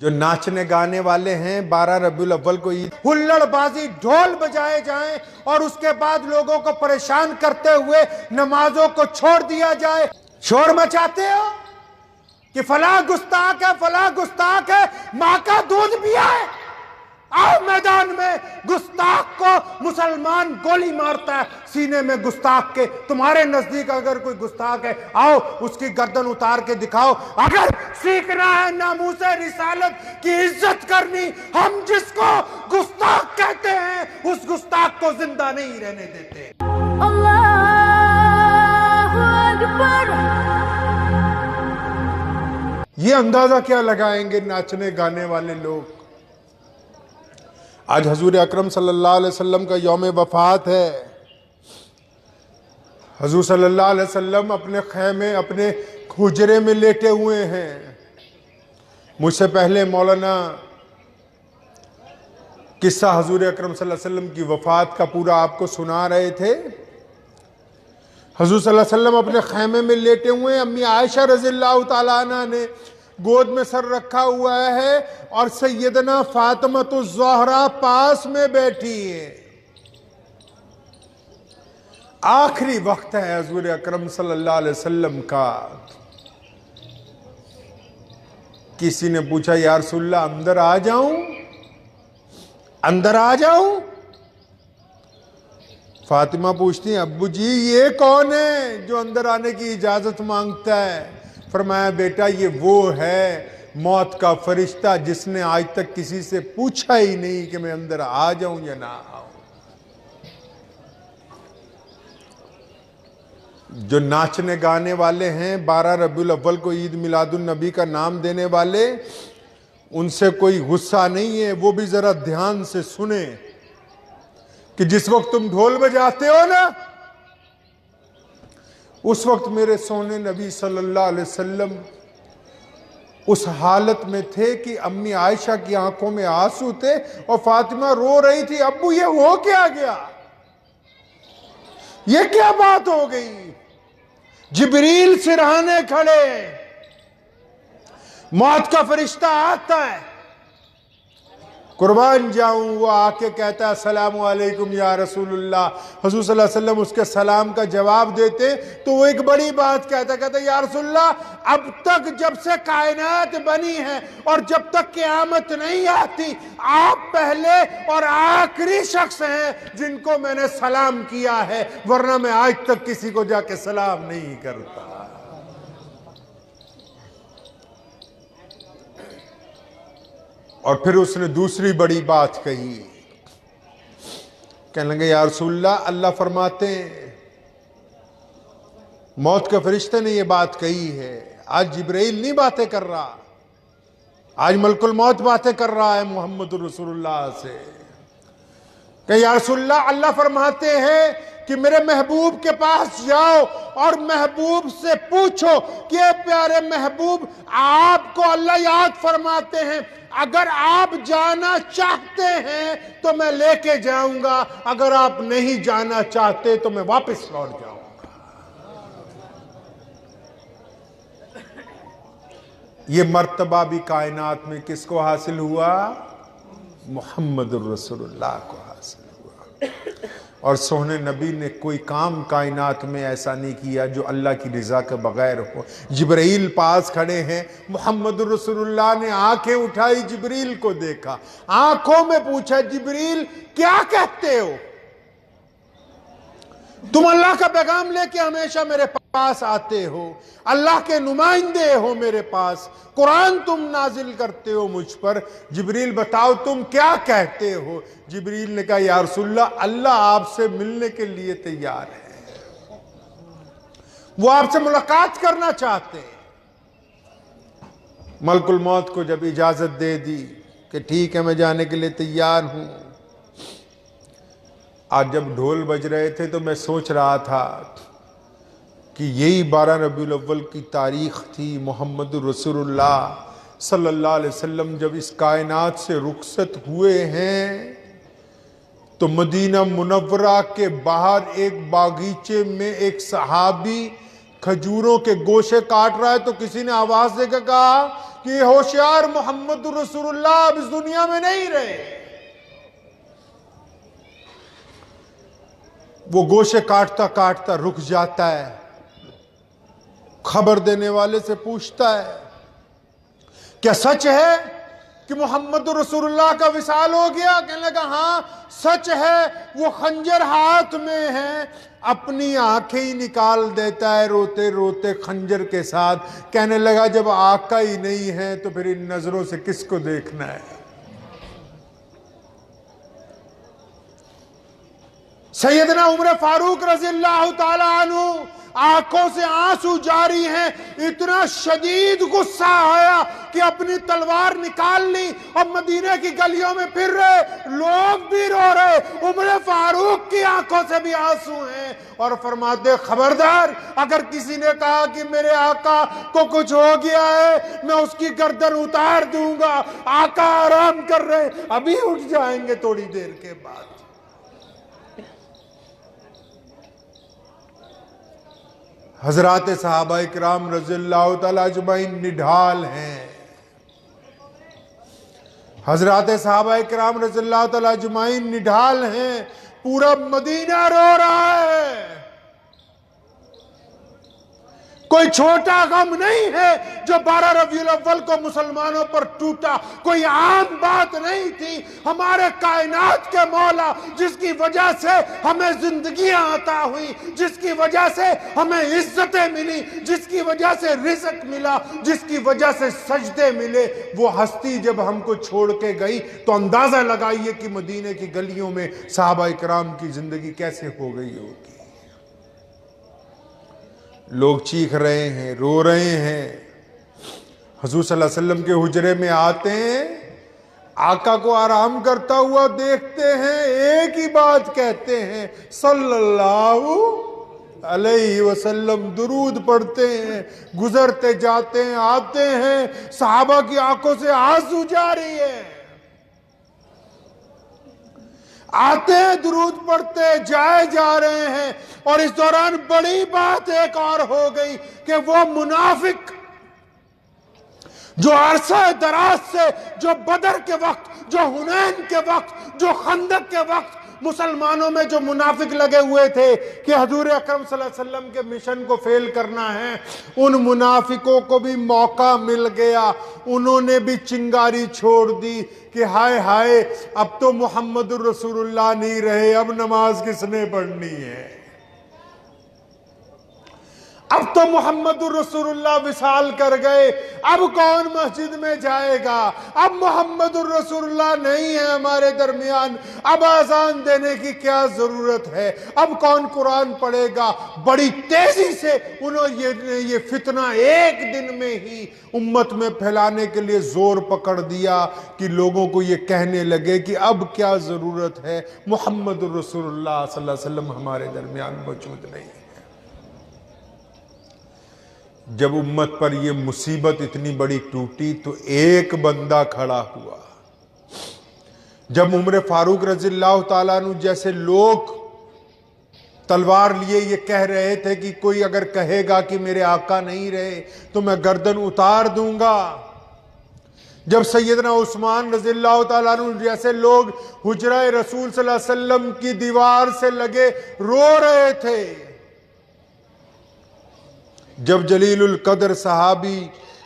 جو ناچنے گانے والے ہیں 12 ربیع الاول کو عید ہلڑ بازی ڈھول بجائے جائیں اور اس کے بعد لوگوں کو پریشان کرتے ہوئے نمازوں کو چھوڑ دیا جائے. شور مچاتے ہو کہ فلاں گستاخ ہے ماں کا دودھ پیا ہے. آؤ میدان میں گستاخ کو مسلمان گولی مارتا ہے سینے میں گستاخ کے. تمہارے نزدیک اگر کوئی گستاخ ہے آؤ اس کی گردن اتار کے دکھاؤ. اگر سیکھنا ہے ناموس رسالت کی عزت کرنی، ہم جس کو گستاخ کہتے ہیں اس گستاخ کو زندہ نہیں رہنے دیتے. اللہ اکبر. یہ اندازہ کیا لگائیں گے ناچنے گانے والے لوگ. آج حضور اکرم صلی اللہ علیہ وسلم کا یوم وفات ہے. حضور صلی اللہ علیہ وسلم اپنے خیمے اپنے حجرے میں لیٹے ہوئے ہیں. مجھ سے پہلے مولانا قصہ حضور اکرم صلی اللہ علیہ وسلم کی وفات کا پورا آپ کو سنا رہے تھے. حضور صلی اللہ علیہ وسلم اپنے خیمے میں لیٹے ہوئے ہیں. امی عائشہ رضی اللہ تعالیٰ عنہ نے گود میں سر رکھا ہوا ہے اور سیدنا فاطمہ الزہرا پاس میں بیٹھی ہے. آخری وقت ہے حضور اکرم صلی اللہ علیہ وسلم کا. کسی نے پوچھا یا رسول اللہ اندر آ جاؤں؟ اندر آ جاؤں؟ فاطمہ پوچھتی ہیں ابو جی یہ کون ہے جو اندر آنے کی اجازت مانگتا ہے؟ فرمایا بیٹا یہ وہ ہے موت کا فرشتہ جس نے آج تک کسی سے پوچھا ہی نہیں کہ میں اندر آ جاؤں یا نہ آؤں. جو ناچنے گانے والے ہیں 12 ربیع الاول کو عید میلاد النبی کا نام دینے والے، ان سے کوئی غصہ نہیں ہے. وہ بھی ذرا دھیان سے سنیں کہ جس وقت تم ڈھول بجاتے ہو نا اس وقت میرے سونے نبی صلی اللہ علیہ وسلم اس حالت میں تھے کہ امی عائشہ کی آنکھوں میں آنسو تھے اور فاطمہ رو رہی تھی ابو یہ ہو کیا گیا؟ یہ کیا بات ہو گئی؟ جبریل سرہانے کھڑے، موت کا فرشتہ آتا ہے. قربان جاؤں وہ آ کے کہتا ہے السلام علیکم یا رسول اللہ. حضور صلی اللہ علیہ وسلم اس کے سلام کا جواب دیتے تو وہ ایک بڑی بات کہتا یا رسول اللہ اب تک جب سے کائنات بنی ہے اور جب تک قیامت نہیں آتی آپ پہلے اور آخری شخص ہیں جن کو میں نے سلام کیا ہے، ورنہ میں آج تک کسی کو جا کے سلام نہیں کرتا. اور پھر اس نے دوسری بڑی بات کہی. کہنے لگے یا رسول اللہ اللہ فرماتے ہیں موت کے فرشتے نے یہ بات کہی ہے. آج جبرائیل نہیں باتیں کر رہا، آج ملک الموت باتیں کر رہا ہے محمد رسول اللہ سے. کہ یا رسول اللہ اللہ فرماتے ہیں کہ میرے محبوب کے پاس جاؤ اور محبوب سے پوچھو کہ اے پیارے محبوب آپ کو اللہ یاد فرماتے ہیں، اگر آپ جانا چاہتے ہیں تو میں لے کے جاؤں گا، اگر آپ نہیں جانا چاہتے تو میں واپس لوٹ جاؤں گا. یہ مرتبہ بھی کائنات میں کس کو حاصل ہوا؟ محمد الرسول اللہ کو حاصل ہوا. اور سونے نبی نے کوئی کام کائنات میں ایسا نہیں کیا جو اللہ کی رضا کے بغیر ہو. جبرائیل پاس کھڑے ہیں، محمد رسول اللہ نے آنکھیں اٹھائی جبریل کو دیکھا، آنکھوں میں پوچھا جبریل کیا کہتے ہو؟ تم اللہ کا پیغام لے کے ہمیشہ میرے پاس آتے ہو، اللہ کے نمائندے ہو میرے پاس، قرآن تم نازل کرتے ہو مجھ پر، جبریل بتاؤ تم کیا کہتے ہو؟ جبریل نے کہا یا رسول اللہ اللہ آپ سے ملنے کے لیے تیار ہے، وہ آپ سے ملاقات کرنا چاہتے ہیں. ملک الموت کو جب اجازت دے دی کہ ٹھیک ہے میں جانے کے لیے تیار ہوں. آج جب ڈھول بج رہے تھے تو میں سوچ رہا تھا کہ یہی 12 ربیع الاول کی تاریخ تھی. محمد رسول اللہ صلی اللہ علیہ وسلم جب اس کائنات سے رخصت ہوئے ہیں تو مدینہ منورہ کے باہر ایک باغیچے میں ایک صحابی کھجوروں کے گوشے کاٹ رہا ہے تو کسی نے آواز دے کے کہا کہ ہوشیار محمد رسول اللہ اب اس دنیا میں نہیں رہے. وہ گوشے کاٹتا کاٹتا رک جاتا ہے، خبر دینے والے سے پوچھتا ہے کیا سچ ہے کہ محمد رسول اللہ کا وصال ہو گیا؟ کہنے لگا ہاں سچ ہے. وہ خنجر ہاتھ میں ہے، اپنی آنکھیں ہی نکال دیتا ہے روتے روتے خنجر کے ساتھ. کہنے لگا جب آقا ہی نہیں ہے تو پھر ان نظروں سے کس کو دیکھنا ہے؟ سیدنا عمر فاروق رضی اللہ تعالی عنہ آنکھوں سے آنسو جاری ہیں. اتنا شدید غصہ آیا کہ اپنی تلوار نکال لی اور مدینہ کی گلیوں میں پھر رہے، لوگ بھی رو رہے، عمر فاروق کی آنکھوں سے بھی آنسو ہیں. اور فرماتے خبردار، اگر کسی نے کہا کہ میرے آقا کو کچھ ہو گیا ہے میں اس کی گردن اتار دوں گا. آقا آرام کر رہے، ابھی اٹھ جائیں گے تھوڑی دیر کے بعد. حضرات صحابہ اکرام رضی اللہ تعالیٰ اجمعین نڈھال ہیں. حضرات صحابہ اکرام رضی اللہ تعالیٰ اجمعین نڈھال ہیں. پورا مدینہ رو رہا ہے. کوئی چھوٹا غم نہیں ہے جو 12 ربیع الاول کو مسلمانوں پر ٹوٹا. کوئی عام بات نہیں تھی. ہمارے کائنات کے مولا جس کی وجہ سے ہمیں زندگیاں عطا ہوئی، جس کی وجہ سے ہمیں عزتیں ملی، جس کی وجہ سے رزق ملا، جس کی وجہ سے سجدے ملے، وہ ہستی جب ہم کو چھوڑ کے گئی تو اندازہ لگائیے کہ مدینے کی گلیوں میں صحابہ اکرام کی زندگی کیسے ہو گئی ہوگی. لوگ چیخ رہے ہیں، رو رہے ہیں. حضور صلی اللہ علیہ وسلم کے حجرے میں آتے ہیں، آقا کو آرام کرتا ہوا دیکھتے ہیں، ایک ہی بات کہتے ہیں صلی اللہ علیہ وسلم. درود پڑھتے ہیں، گزرتے جاتے ہیں، آتے ہیں، صحابہ کی آنکھوں سے آنسو جاری ہے. آتے ہیں، درود پڑھتے جائے جا رہے ہیں. اور اس دوران بڑی بات ایک اور ہو گئی کہ وہ منافق جو عرصہ دراز سے، جو بدر کے وقت، جو حنین کے وقت، جو خندق کے وقت مسلمانوں میں جو منافق لگے ہوئے تھے کہ حضور اکرم صلی اللہ علیہ وسلم کے مشن کو فیل کرنا ہے، ان منافقوں کو بھی موقع مل گیا. انہوں نے بھی چنگاری چھوڑ دی کہ ہائے ہائے اب تو محمد الرسول اللہ نہیں رہے، اب نماز کس نے پڑھنی ہے؟ اب تو محمد الرسول اللہ وصال کر گئے، اب کون مسجد میں جائے گا؟ اب محمد الرسول اللہ نہیں ہے ہمارے درمیان، اب اذان دینے کی کیا ضرورت ہے؟ اب کون قرآن پڑھے گا؟ بڑی تیزی سے انہوں یہ فتنہ ایک دن میں ہی امت میں پھیلانے کے لیے زور پکڑ دیا کہ لوگوں کو یہ کہنے لگے کہ اب کیا ضرورت ہے، محمد الرسول اللہ صلی اللہ علیہ وسلم ہمارے درمیان موجود نہیں ہے. جب امت پر یہ مصیبت اتنی بڑی ٹوٹی تو ایک بندہ کھڑا ہوا. جب عمر فاروق رضی اللہ تعالیٰ عنہ جیسے لوگ تلوار لیے یہ کہہ رہے تھے کہ کوئی اگر کہے گا کہ میرے آقا نہیں رہے تو میں گردن اتار دوں گا، جب سیدنا عثمان رضی اللہ تعالیٰ عنہ جیسے لوگ حجرہ رسول صلی اللہ علیہ وسلم کی دیوار سے لگے رو رہے تھے، جب جلیل القدر صحابی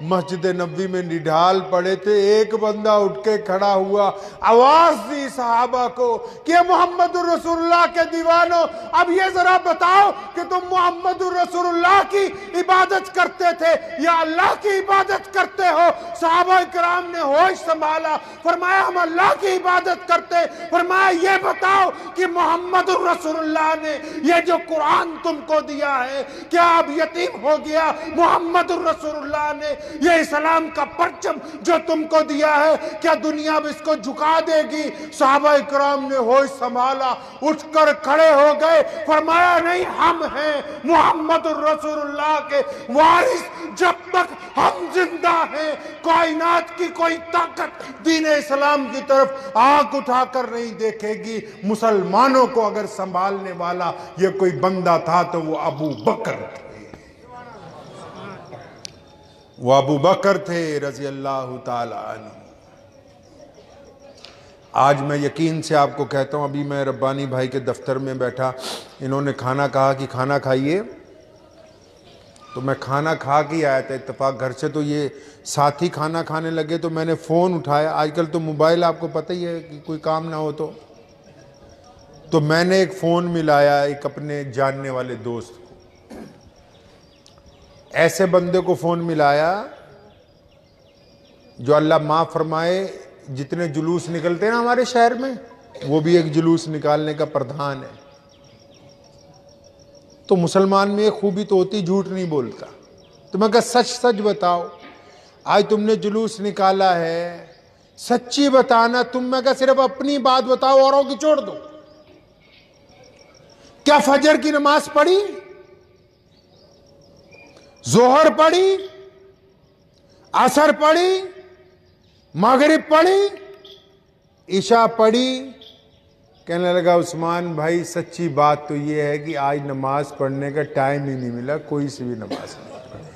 مسجد نبوی میں نڈھال پڑے تھے، ایک بندہ اٹھ کے کھڑا ہوا، آواز دی صحابہ کو کہ محمد الرسول اللہ کے دیوانوں، اب یہ ذرا بتاؤ کہ تم محمد الرسول اللہ کی عبادت کرتے تھے یا اللہ کی عبادت کرتے ہو؟ صحابہ کرام نے ہوش سنبھالا، فرمایا ہم اللہ کی عبادت کرتے. فرمایا یہ بتاؤ کہ محمد الرسول اللہ نے یہ جو قرآن تم کو دیا ہے کیا اب یتیم ہو گیا؟ محمد الرسول اللہ نے یہ اسلام کا پرچم جو تم کو دیا ہے کیا دنیا اب اس کو جھکا دے گی؟ صحابہ اکرام نے ہوش سنبھالا، اٹھ کر کھڑے ہو گئے، فرمایا نہیں، ہم ہیں محمد الرسول اللہ کے وارث. جب تک ہم زندہ ہیں کائنات کی کوئی طاقت دین اسلام کی طرف آنکھ اٹھا کر نہیں دیکھے گی. مسلمانوں کو اگر سنبھالنے والا یہ کوئی بندہ تھا تو وہ ابو بکر تھے. وہ ابو بکر تھے رضی اللہ تعالی عنہ۔ آج میں یقین سے آپ کو کہتا ہوں، ابھی میں ربانی بھائی کے دفتر میں بیٹھا، انہوں نے کھانا کہا کہ کھانا کھائیے، تو میں کھانا کھا کے آیا تھا اتفاق گھر سے، تو یہ ساتھی کھانا کھانے لگے تو میں نے فون اٹھایا۔ آج کل تو موبائل آپ کو پتہ ہی ہے کہ کوئی کام نہ ہو تو میں نے ایک فون ملایا ایک اپنے جاننے والے دوست کو، ایسے بندے کو فون ملایا جو اللہ معاف فرمائے جتنے جلوس نکلتے ہیں نا ہمارے شہر میں، وہ بھی ایک جلوس نکالنے کا پردھان ہے۔ تو مسلمان میں ایک خوبی تو ہوتی، جھوٹ نہیں بولتا۔ تو میں کہا سچ سچ بتاؤ، آج تم نے جلوس نکالا ہے، سچی بتانا، تم میں کہا صرف اپنی بات بتاؤ، اوروں کی چھوڑ دو۔ کیا فجر کی نماز پڑھی؟ ظہر پڑھی؟ عصر پڑھی؟ مغرب پڑھی؟ عشاء پڑھی؟ کہنے لگا عثمان بھائی سچی بات تو یہ ہے کہ آج نماز پڑھنے کا ٹائم ہی نہیں ملا، کوئی سی بھی نماز نہیں پڑھی۔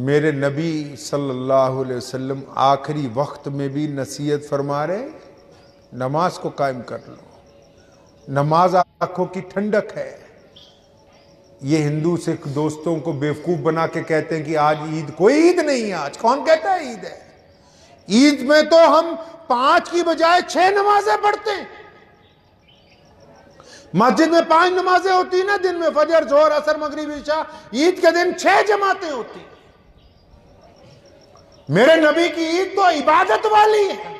میرے نبی صلی اللہ علیہ وسلم آخری وقت میں بھی نصیحت فرما رہے، نماز کو قائم کر لو، نماز آنکھوں کی ٹھنڈک ہے۔ یہ ہندو سکھ دوستوں کو بیوقوف بنا کے کہتے ہیں کہ آج عید، کوئی عید نہیں ہے آج، کون کہتا ہے عید ہے؟ عید میں تو ہم 5 کی بجائے 6 نمازیں پڑھتے ہیں۔ مسجد میں 5 نمازیں ہوتی نا دن میں، فجر ظہر عصر مغرب عشاء، عید کے دن 6 جماعتیں ہوتی۔ میرے نبی کی عید تو عبادت والی ہے۔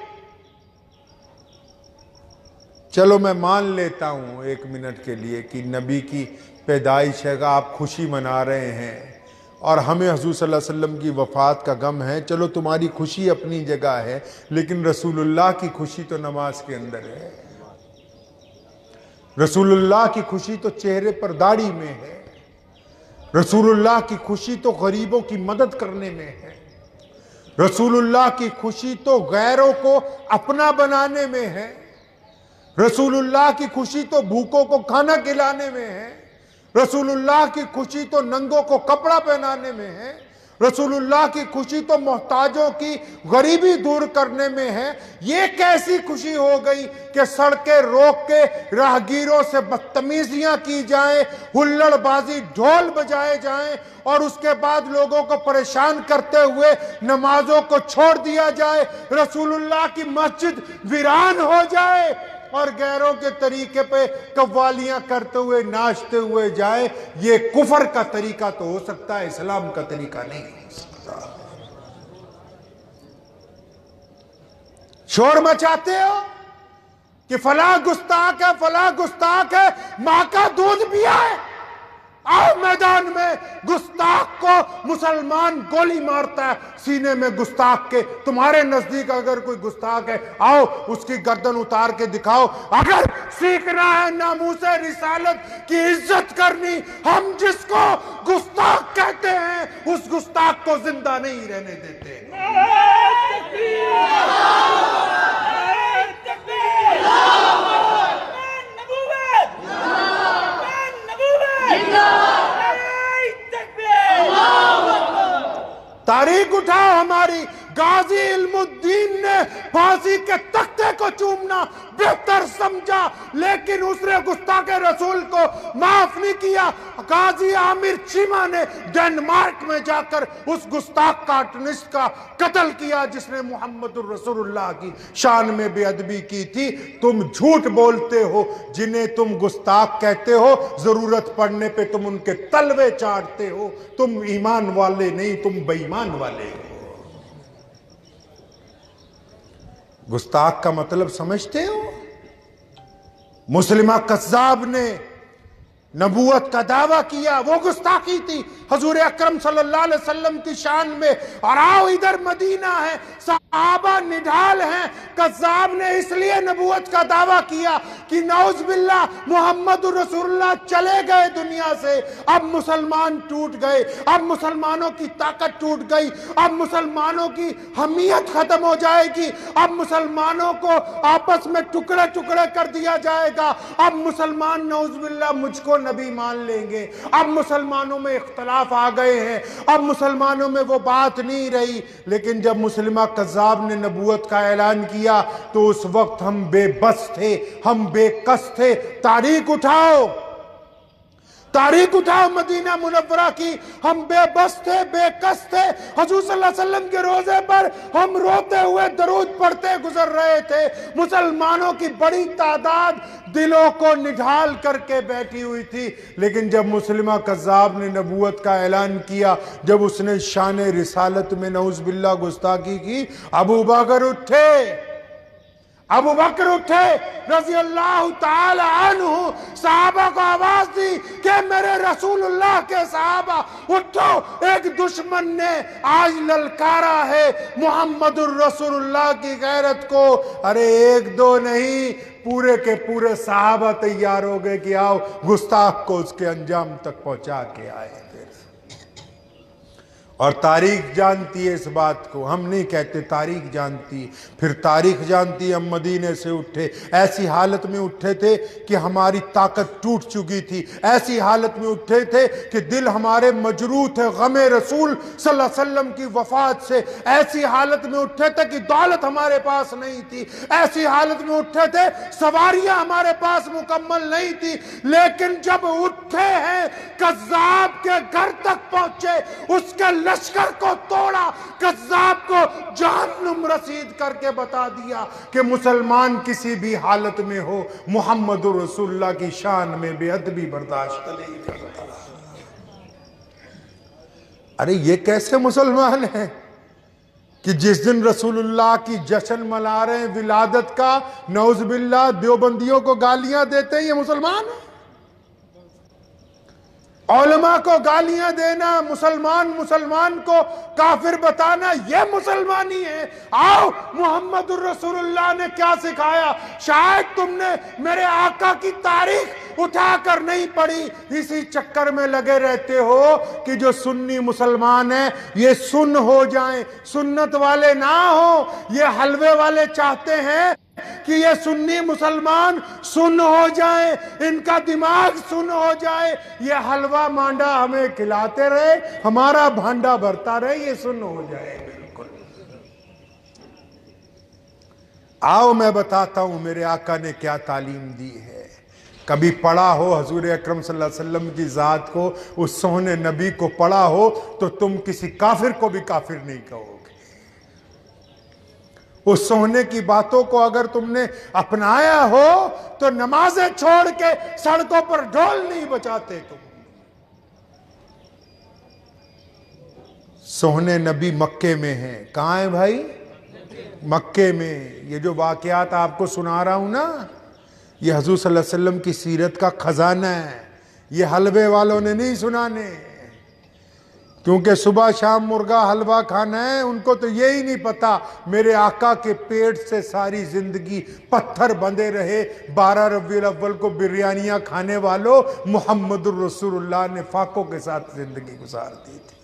چلو میں مان لیتا ہوں 1 منٹ کے لیے کہ نبی کی پیدائش ہے، آپ خوشی منا رہے ہیں اور ہمیں حضور صلی اللہ علیہ وسلم کی وفات کا غم ہے، چلو تمہاری خوشی اپنی جگہ ہے، لیکن رسول اللہ کی خوشی تو نماز کے اندر ہے۔ رسول اللہ کی خوشی تو چہرے پر داڑھی میں ہے، رسول اللہ کی خوشی تو غریبوں کی مدد کرنے میں ہے، رسول اللہ کی خوشی تو غیروں کو اپنا بنانے میں ہے، رسول اللہ کی خوشی تو بھوکوں کو کھانا کھلانے میں ہے، رسول اللہ کی خوشی تو ننگوں کو کپڑا پہنانے میں ہے، رسول اللہ کی خوشی تو محتاجوں کی غریبی دور کرنے میں ہے۔ یہ کیسی خوشی ہو گئی کہ سڑکیں روک کے راہگیروں سے بدتمیزیاں کی جائیں، ہلڑ بازی ڈھول بجائے جائیں، اور اس کے بعد لوگوں کو پریشان کرتے ہوئے نمازوں کو چھوڑ دیا جائے، رسول اللہ کی مسجد ویران ہو جائے اور غیروں کے طریقے پہ قوالیاں کرتے ہوئے ناچتے ہوئے جائے۔ یہ کفر کا طریقہ تو ہو سکتا ہے، اسلام کا طریقہ نہیں ہو سکتا۔ شور مچاتے ہو کہ فلاں گستاخ ہے، فلاں گستاخ ہے، ماں کا دودھ پیا ہے، آؤ میدان میں، گستاخ کو مسلمان گولی مارتا ہے سینے میں گستاخ کے۔ تمہارے نزدیک اگر کوئی گستاخ ہے، آؤ اس کی گردن اتار کے دکھاؤ۔ اگر سیکھنا ہے ناموس رسالت کی عزت کرنی، ہم جس کو گستاخ کہتے ہیں اس گستاخ کو زندہ نہیں رہنے دیتے۔ تاریخ اٹھاؤ ہماری، غازی علم الدین نے پھانسی کے تختے کو چومنا بہتر سمجھا، لیکن اس نے گستاخ رسول کو معاف نہیں کیا۔ غازی عامر چیمہ نے ڈنمارک میں جا کر اس گستاخ کارٹونسٹ کا قتل کیا جس نے محمد الرسول اللہ کی شان میں بے ادبی کی تھی۔ تم جھوٹ بولتے ہو، جنہیں تم گستاخ کہتے ہو، ضرورت پڑنے پہ تم ان کے تلوے چاٹتے ہو۔ تم ایمان والے نہیں، تم بے ایمان والے ہو۔ گستاخ کا مطلب سمجھتے ہو؟ مسلمہ قذاب نے نبوت کا دعویٰ کیا، وہ گستاخی تھی حضور اکرم صلی اللہ علیہ وسلم کی شان میں۔ اور آؤ ادھر مدینہ ہے، صحابہ نڈھال ہیں، قذاب نے اس لیے نبوت کا دعویٰ کیا کہ نعوذ باللہ محمد رسول اللہ چلے گئے دنیا سے، اب مسلمان ٹوٹ گئے، اب مسلمانوں کی طاقت ٹوٹ گئی، اب مسلمانوں کی حمیت ختم ہو جائے گی، اب مسلمانوں کو آپس میں ٹکڑے ٹکڑے کر دیا جائے گا، اب مسلمان نعوذ باللہ مجھ کو نبی مان لیں گے۔ اب مسلمانوں میں اختلاف آ گئے ہیں، اب مسلمانوں میں وہ بات نہیں رہی، لیکن جب مسلمہ کذاب نے نبوت کا اعلان کیا تو اس وقت ہم بے بس تھے، ہم بے کس تھے۔ تاریخ اٹھاؤ، تاریخ اٹھاؤ مدینہ منورہ کی، ہم بے بس تھے، بے کس تھے۔ حضور صلی اللہ علیہ وسلم کے روزے پر ہم روتے ہوئے درود پڑھتے گزر رہے تھے۔ مسلمانوں کی بڑی تعداد دلوں کو نڈھال کر کے بیٹھی ہوئی تھی، لیکن جب مسلمہ کذاب نے نبوت کا اعلان کیا، جب اس نے شان رسالت میں نعوذ باللہ گستاخی کی، ابو بکر اٹھے، ابو بکر اٹھے رضی اللہ تعالی عنہ، صحابہ کو آواز دی کہ میرے رسول اللہ کے صحابہ اٹھو، ایک دشمن نے آج للکارا ہے محمد الرسول اللہ کی غیرت کو۔ ارے ایک دو نہیں، پورے کے پورے صحابہ تیار ہو گئے کہ آؤ گستاخ کو اس کے انجام تک پہنچا کے آئے۔ اور تاریخ جانتی ہے اس بات کو، ہم نہیں کہتے، تاریخ جانتی۔ پھر تاریخ جانتی ہے ہم مدینے سے اٹھے، ایسی حالت میں اٹھے تھے کہ ہماری طاقت ٹوٹ چکی تھی، ایسی حالت میں اٹھے تھے کہ دل ہمارے مجروح تھے غم رسول صلی اللہ علیہ وسلم کی وفات سے، ایسی حالت میں اٹھے تھے کہ دولت ہمارے پاس نہیں تھی، ایسی حالت میں اٹھے تھے سواریاں ہمارے پاس مکمل نہیں تھی، لیکن جب اٹھے ہیں کذاب کے گھر تک پہنچے، اس کے لشکر کو توڑا، کذاب کو جہنم رسید کر کے بتا دیا کہ مسلمان کسی بھی حالت میں ہو محمد رسول اللہ کی شان میں بے ادبی برداشت نہیں کرتا۔ ارے یہ کیسے مسلمان ہیں کہ جس دن رسول اللہ کی جشن منا رہے ہیں ولادت کا، نعوذ باللہ دیوبندیوں کو گالیاں دیتے ہیں، یہ مسلمان ہیں؟ علماء کو گالیاں دینا، مسلمان کو کافر بتانا، یہ مسلمانی ہے؟ آؤ محمد الرسول اللہ نے کیا سکھایا؟ شاید تم نے میرے آقا کی تاریخ اٹھا کر نہیں پڑھی، اسی چکر میں لگے رہتے ہو کہ جو سنی مسلمان ہیں یہ سن ہو جائیں، سنت والے نہ ہوں۔ یہ حلوے والے چاہتے ہیں کہ یہ سنی مسلمان سن ہو جائیں، ان کا دماغ سن ہو جائے، یہ حلوہ مانڈا ہمیں کھلاتے رہے، ہمارا بھانڈا بھرتا رہے، یہ سن ہو جائے۔ بالکل۔ آؤ میں بتاتا ہوں میرے آقا نے کیا تعلیم دی ہے۔ کبھی پڑھا ہو حضور اکرم صلی اللہ علیہ وسلم کی ذات کو، اس سونے نبی کو پڑھا ہو تو تم کسی کافر کو بھی کافر نہیں کہو گے۔ اس سونے کی باتوں کو اگر تم نے اپنایا ہو تو نمازیں چھوڑ کے سڑکوں پر ڈھول نہیں بجاتے تم۔ سونے نبی مکے میں ہیں، کہاں ہیں بھائی؟ مکے میں۔ یہ جو واقعات آپ کو سنا رہا ہوں نا، یہ حضور صلی اللہ علیہ وسلم کی سیرت کا خزانہ ہے، یہ حلوے والوں نے نہیں سنانے، کیونکہ صبح شام مرغا حلوہ کھانا ہے، ان کو تو یہی نہیں پتا میرے آقا کے پیٹ سے ساری زندگی پتھر بندھے رہے۔ 12 ربیع الاول کو بریانیاں کھانے والوں، محمد الرسول اللہ نے فاقوں کے ساتھ زندگی گزار دی تھی۔